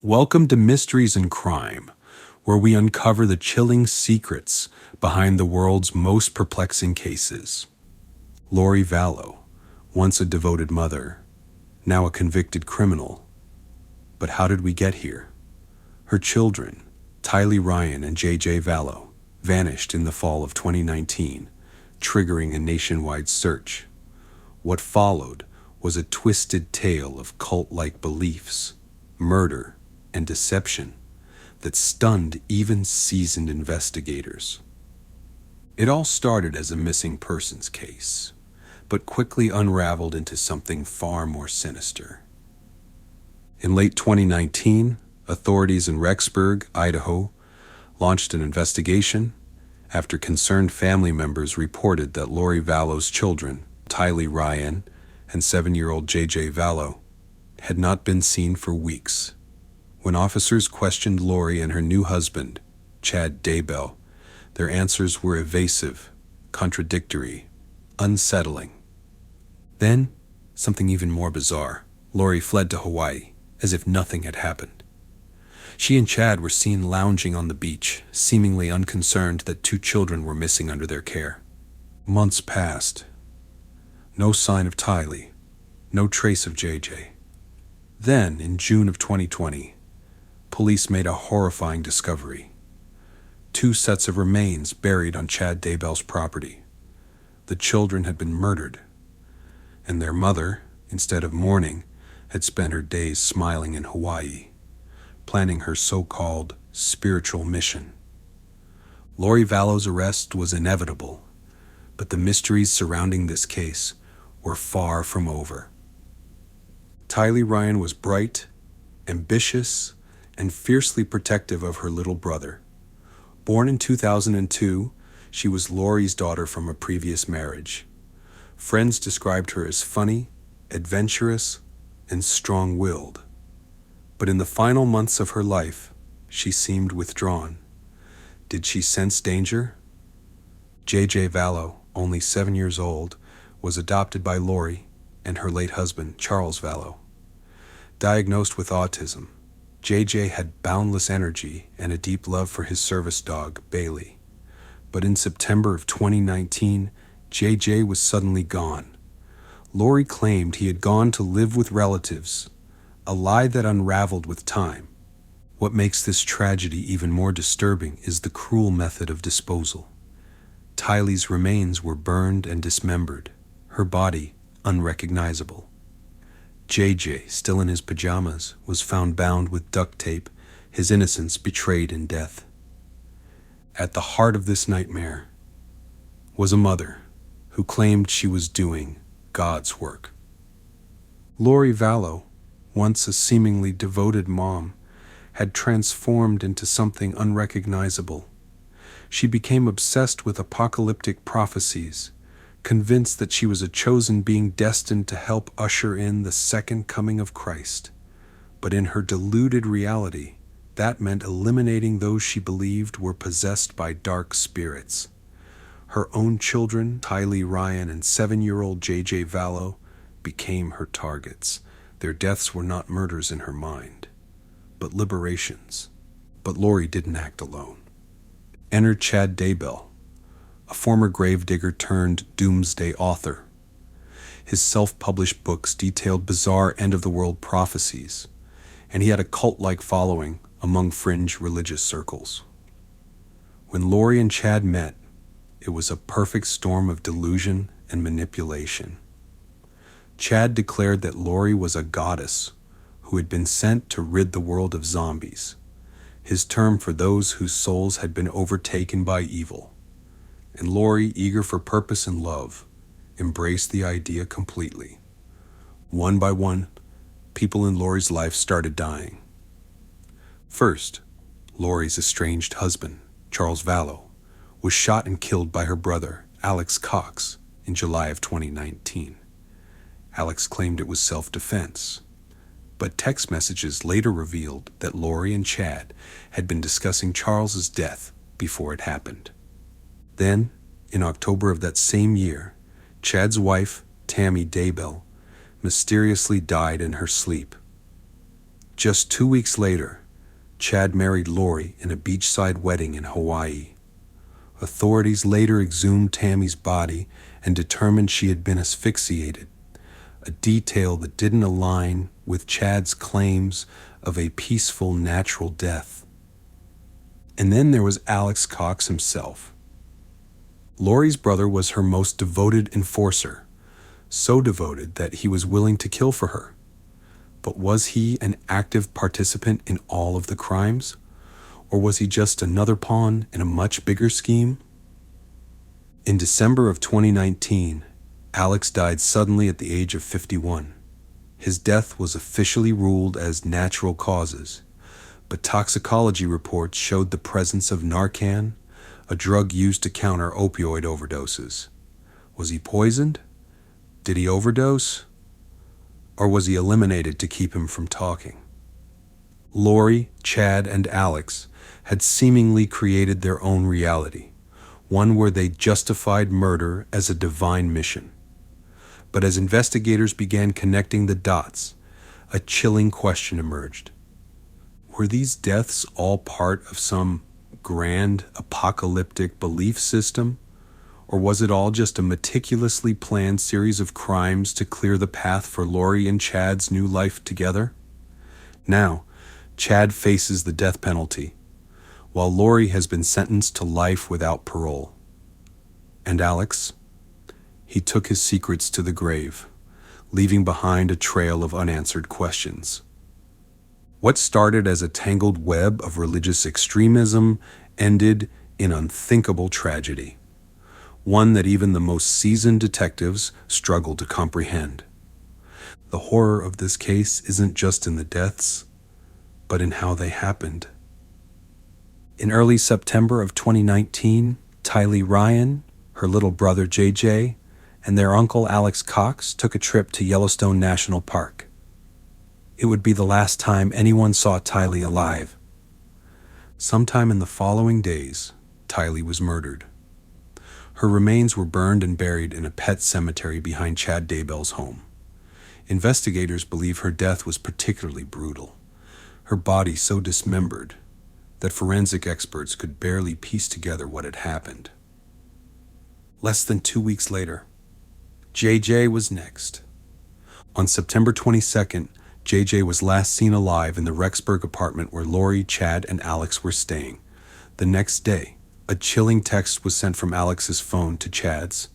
Welcome to Mysteries and Crime, where we uncover the chilling secrets behind the world's most perplexing cases. Lori Vallow, once a devoted mother, now a convicted criminal. But how did we get here? Her children, Tylee Ryan and J.J. Vallow, vanished in the fall of 2019, triggering a nationwide search. What followed was a twisted tale of cult-like beliefs, murder, and deception that stunned even seasoned investigators. It all started as a missing persons case, but quickly unraveled into something far more sinister. In late 2019, authorities in Rexburg, Idaho, launched an investigation after concerned family members reported that Lori Vallow's children, Tylee Ryan and 7-year-old J.J. Vallow, had not been seen for weeks. When officers questioned Lori and her new husband, Chad Daybell, their answers were evasive, contradictory, unsettling. Then, something even more bizarre. Lori fled to Hawaii, as if nothing had happened. She and Chad were seen lounging on the beach, seemingly unconcerned that 2 children were missing under their care. Months passed. No sign of Tylee, no trace of JJ. Then, in June of 2020, police made a horrifying discovery. 2 sets of remains buried on Chad Daybell's property. The children had been murdered, and their mother, instead of mourning, had spent her days smiling in Hawaii, planning her so-called spiritual mission. Lori Vallow's arrest was inevitable, but the mysteries surrounding this case were far from over. Tylee Ryan was bright, ambitious, and fiercely protective of her little brother. Born in 2002, she was Lori's daughter from a previous marriage. Friends described her as funny, adventurous, and strong-willed. But in the final months of her life, she seemed withdrawn. Did she sense danger? J.J. Vallow, only 7 years old, was adopted by Lori and her late husband, Charles Vallow. Diagnosed with autism, J.J. had boundless energy and a deep love for his service dog, Bailey. But in September of 2019, J.J. was suddenly gone. Lori claimed he had gone to live with relatives, a lie that unraveled with time. What makes this tragedy even more disturbing is the cruel method of disposal. Tylee's remains were burned and dismembered, her body unrecognizable. JJ, still in his pajamas, was found bound with duct tape, his innocence betrayed in death. At the heart of this nightmare was a mother who claimed she was doing God's work. Lori Vallow, once a seemingly devoted mom, had transformed into something unrecognizable. She became obsessed with apocalyptic prophecies, convinced that she was a chosen being destined to help usher in the second coming of Christ. But in her deluded reality, that meant eliminating those she believed were possessed by dark spirits. Her own children, Tylee Ryan and 7-year-old J.J. Vallow, became her targets. Their deaths were not murders in her mind, but liberations. But Lori didn't act alone. Enter Chad Daybell, a former gravedigger turned doomsday author. His self-published books detailed bizarre end-of-the-world prophecies, and he had a cult-like following among fringe religious circles. When Lori and Chad met, it was a perfect storm of delusion and manipulation. Chad declared that Lori was a goddess who had been sent to rid the world of zombies, his term for those whose souls had been overtaken by evil. And Lori, eager for purpose and love, embraced the idea completely. One by one, people in Lori's life started dying. First, Lori's estranged husband, Charles Vallow, was shot and killed by her brother, Alex Cox, in July of 2019. Alex claimed it was self-defense, but text messages later revealed that Lori and Chad had been discussing Charles's death before it happened. Then, in October of that same year, Chad's wife, Tylee Daybell, mysteriously died in her sleep. Just 2 weeks later, Chad married Lori in a beachside wedding in Hawaii. Authorities later exhumed Tammy's body and determined she had been asphyxiated, a detail that didn't align with Chad's claims of a peaceful, natural death. And then there was Alex Cox himself. Lori's brother was her most devoted enforcer, so devoted that he was willing to kill for her. But was he an active participant in all of the crimes? Or was he just another pawn in a much bigger scheme? In December of 2019, Alex died suddenly at the age of 51. His death was officially ruled as natural causes, but toxicology reports showed the presence of Narcan, a drug used to counter opioid overdoses. Was he poisoned? Did he overdose? Or was he eliminated to keep him from talking? Lori, Chad, and Alex had seemingly created their own reality, one where they justified murder as a divine mission. But as investigators began connecting the dots, a chilling question emerged. Were these deaths all part of some grand apocalyptic belief system? Or was it all just a meticulously planned series of crimes to clear the path for Lori and Chad's new life together? Now, Chad faces the death penalty, while Lori has been sentenced to life without parole. And Alex? He took his secrets to the grave, leaving behind a trail of unanswered questions. What started as a tangled web of religious extremism ended in unthinkable tragedy, one that even the most seasoned detectives struggle to comprehend. The horror of this case isn't just in the deaths, but in how they happened. In early September of 2019, Tylee Ryan, her little brother J.J., and their uncle Alex Cox took a trip to Yellowstone National Park. It would be the last time anyone saw Tylee alive. Sometime in the following days, Tylee was murdered. Her remains were burned and buried in a pet cemetery behind Chad Daybell's home. Investigators believe her death was particularly brutal, her body so dismembered that forensic experts could barely piece together what had happened. Less than 2 weeks later, J.J. was next. On September 22nd, J.J. was last seen alive in the Rexburg apartment where Lori, Chad, and Alex were staying. The next day, a chilling text was sent from Alex's phone to Chad's.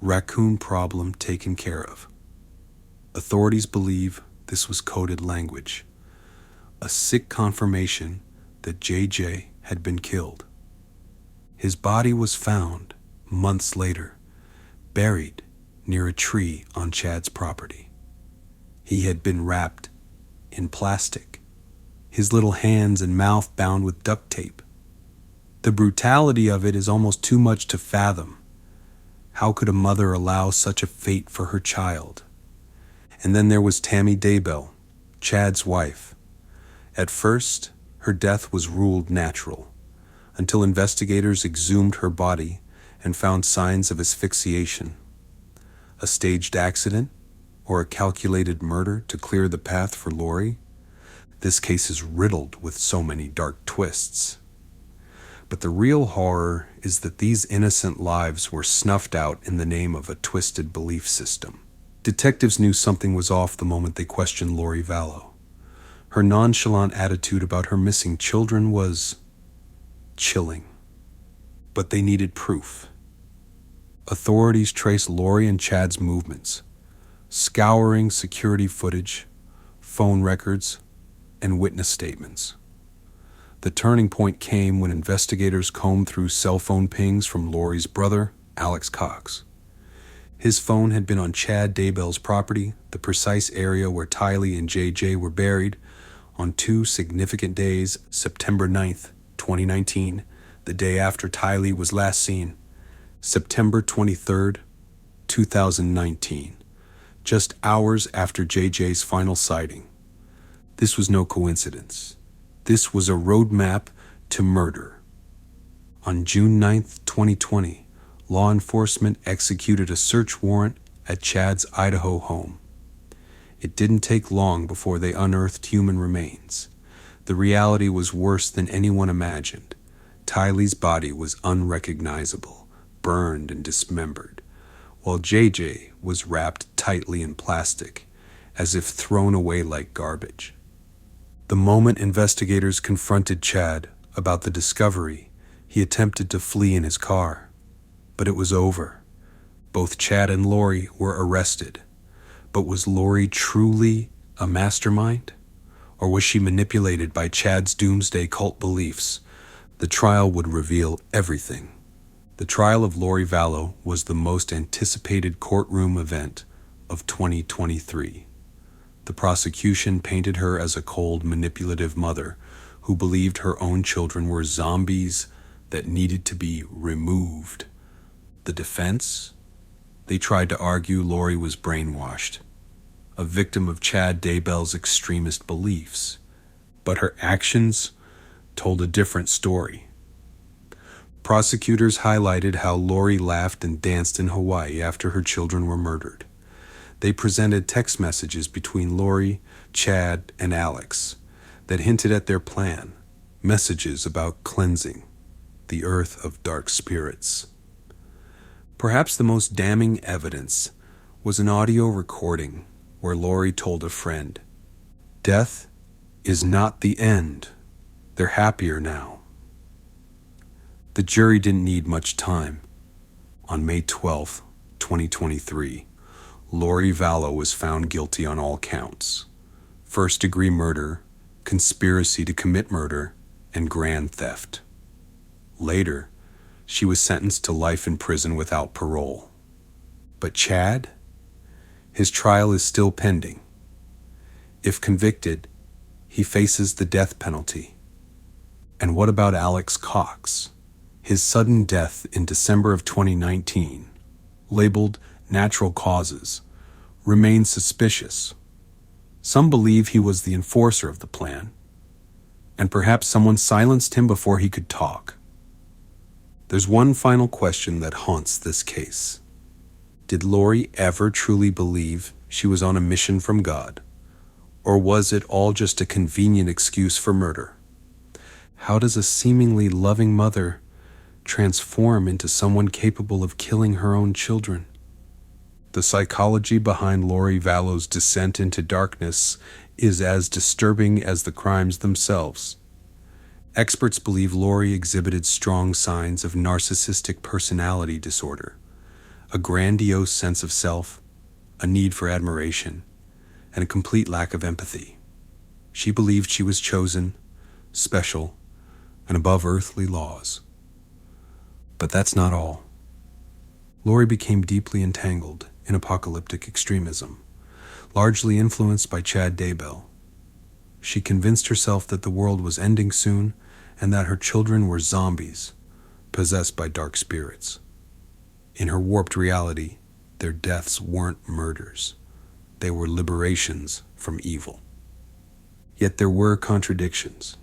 Raccoon problem taken care of. Authorities believe this was coded language, a sick confirmation that J.J. had been killed. His body was found months later, buried near a tree on Chad's property. He had been wrapped in plastic, his little hands and mouth bound with duct tape. The brutality of it is almost too much to fathom. How could a mother allow such a fate for her child? And then there was Tylee Daybell, Chad's wife. At first, her death was ruled natural, until investigators exhumed her body and found signs of asphyxiation. A staged accident or a calculated murder to clear the path for Lori? This case is riddled with so many dark twists. But the real horror is that these innocent lives were snuffed out in the name of a twisted belief system. Detectives knew something was off the moment they questioned Lori Vallow. Her nonchalant attitude about her missing children was chilling. But they needed proof. Authorities traced Lori and Chad's movements, scouring security footage, phone records, and witness statements. The turning point came when investigators combed through cell phone pings from Lori's brother, Alex Cox. His phone had been on Chad Daybell's property, the precise area where Tylee and J.J. were buried, on 2 significant days, September 9th, 2019, the day after Tylee was last seen, September 23rd, 2019, just hours after J.J.'s final sighting. This was no coincidence. This was a roadmap to murder. On June 9th, 2020, law enforcement executed a search warrant at Chad's Idaho home. It didn't take long before they unearthed human remains. The reality was worse than anyone imagined. Tylee's body was unrecognizable, burned and dismembered, while JJ was wrapped tightly in plastic, as if thrown away like garbage. The moment investigators confronted Chad about the discovery, he attempted to flee in his car. But it was over. Both Chad and Lori were arrested. But was Lori truly a mastermind? Or was she manipulated by Chad's doomsday cult beliefs? The trial would reveal everything. The trial of Lori Vallow was the most anticipated courtroom event of 2023. The prosecution painted her as a cold, manipulative mother who believed her own children were zombies that needed to be removed. The defense? They tried to argue Lori was brainwashed, a victim of Chad Daybell's extremist beliefs. But her actions told a different story. Prosecutors highlighted how Lori laughed and danced in Hawaii after her children were murdered. They presented text messages between Lori, Chad, and Alex that hinted at their plan, messages about cleansing the earth of dark spirits. Perhaps the most damning evidence was an audio recording where Lori told a friend, "Death is not the end. They're happier now." The jury didn't need much time. On May 12, 2023, Lori Vallow was found guilty on all counts: first-degree murder, conspiracy to commit murder, and grand theft. Later, she was sentenced to life in prison without parole. But Chad? His trial is still pending. If convicted, he faces the death penalty. And what about Alex Cox? His sudden death in December of 2019, labeled natural causes, remains suspicious. Some believe he was the enforcer of the plan, and perhaps someone silenced him before he could talk. There's one final question that haunts this case. Did Lori ever truly believe she was on a mission from God? Or was it all just a convenient excuse for murder? How does a seemingly loving mother transform into someone capable of killing her own children? The psychology behind Lori Vallow's descent into darkness is as disturbing as the crimes themselves. Experts believe Lori exhibited strong signs of narcissistic personality disorder, a grandiose sense of self, a need for admiration, and a complete lack of empathy. She believed she was chosen, special, and above earthly laws. But that's not all. Lori became deeply entangled in apocalyptic extremism, largely influenced by Chad Daybell. She convinced herself that the world was ending soon and that her children were zombies, possessed by dark spirits. In her warped reality, their deaths weren't murders. They were liberations from evil. Yet there were contradictions.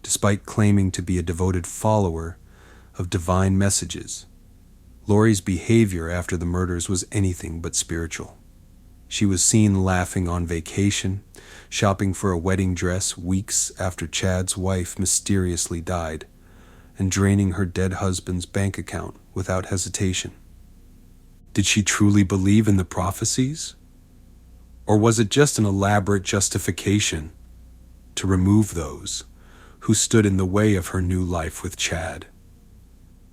Despite claiming to be a devoted follower of divine messages, Lori's behavior after the murders was anything but spiritual. She was seen laughing on vacation, shopping for a wedding dress weeks after Chad's wife mysteriously died, and draining her dead husband's bank account without hesitation. Did she truly believe in the prophecies? Or was it just an elaborate justification to remove those who stood in the way of her new life with Chad?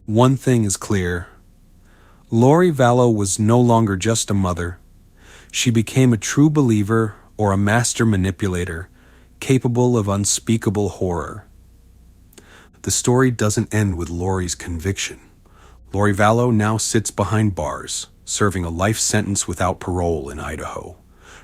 One thing is clear. Lori Vallow was no longer just a mother. She became a true believer or a master manipulator, capable of unspeakable horror. The story doesn't end with Lori's conviction. Lori Vallow now sits behind bars, serving a life sentence without parole in Idaho.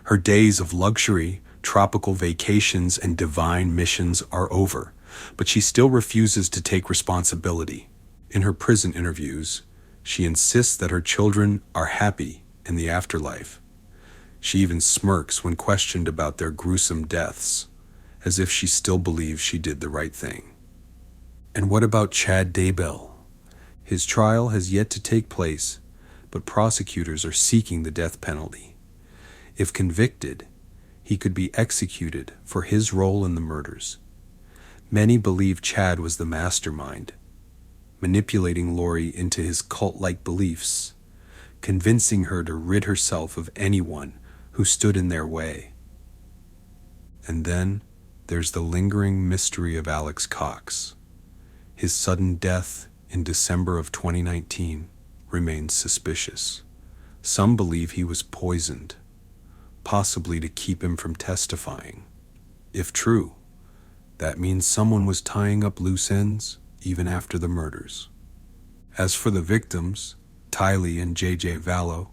Her days of luxury, tropical vacations, and divine missions are over, but she still refuses to take responsibility. In her prison interviews, she insists that her children are happy in the afterlife. She even smirks when questioned about their gruesome deaths, as if she still believes she did the right thing. And what about Chad Daybell? His trial has yet to take place, but prosecutors are seeking the death penalty. If convicted, he could be executed for his role in the murders. Many believe Chad was the mastermind, manipulating Lori into his cult-like beliefs, convincing her to rid herself of anyone who stood in their way. And then there's the lingering mystery of Alex Cox. His sudden death in December of 2019 remains suspicious. Some believe he was poisoned, possibly to keep him from testifying. If true, that means someone was tying up loose ends even after the murders. As for the victims, Tylee and J.J. Vallow,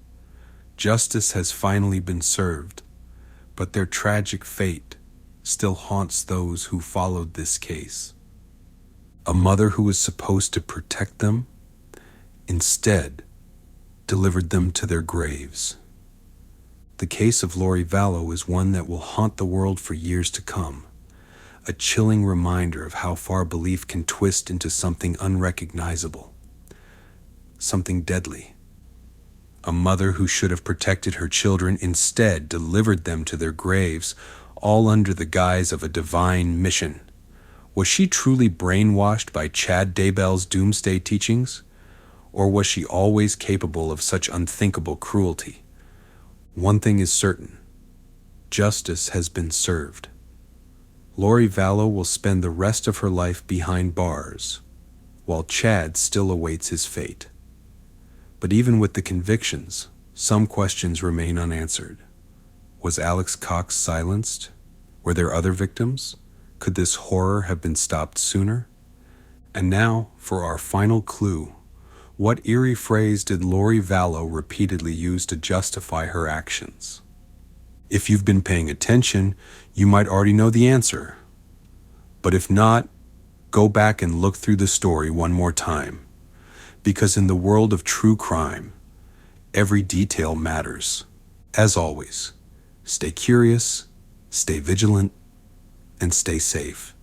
justice has finally been served, but their tragic fate still haunts those who followed this case. A mother who was supposed to protect them instead delivered them to their graves. The case of Lori Vallow is one that will haunt the world for years to come, a chilling reminder of how far belief can twist into something unrecognizable, something deadly. A mother who should have protected her children instead delivered them to their graves, all under the guise of a divine mission. Was she truly brainwashed by Chad Daybell's doomsday teachings? Or was she always capable of such unthinkable cruelty? One thing is certain: justice has been served. Lori Vallow will spend the rest of her life behind bars, while Chad still awaits his fate. But even with the convictions, some questions remain unanswered. Was Alex Cox silenced? Were there other victims? Could this horror have been stopped sooner? And now, for our final clue. What eerie phrase did Lori Vallow repeatedly use to justify her actions? If you've been paying attention, you might already know the answer. But if not, go back and look through the story one more time. Because in the world of true crime, every detail matters. As always, stay curious, stay vigilant, and stay safe.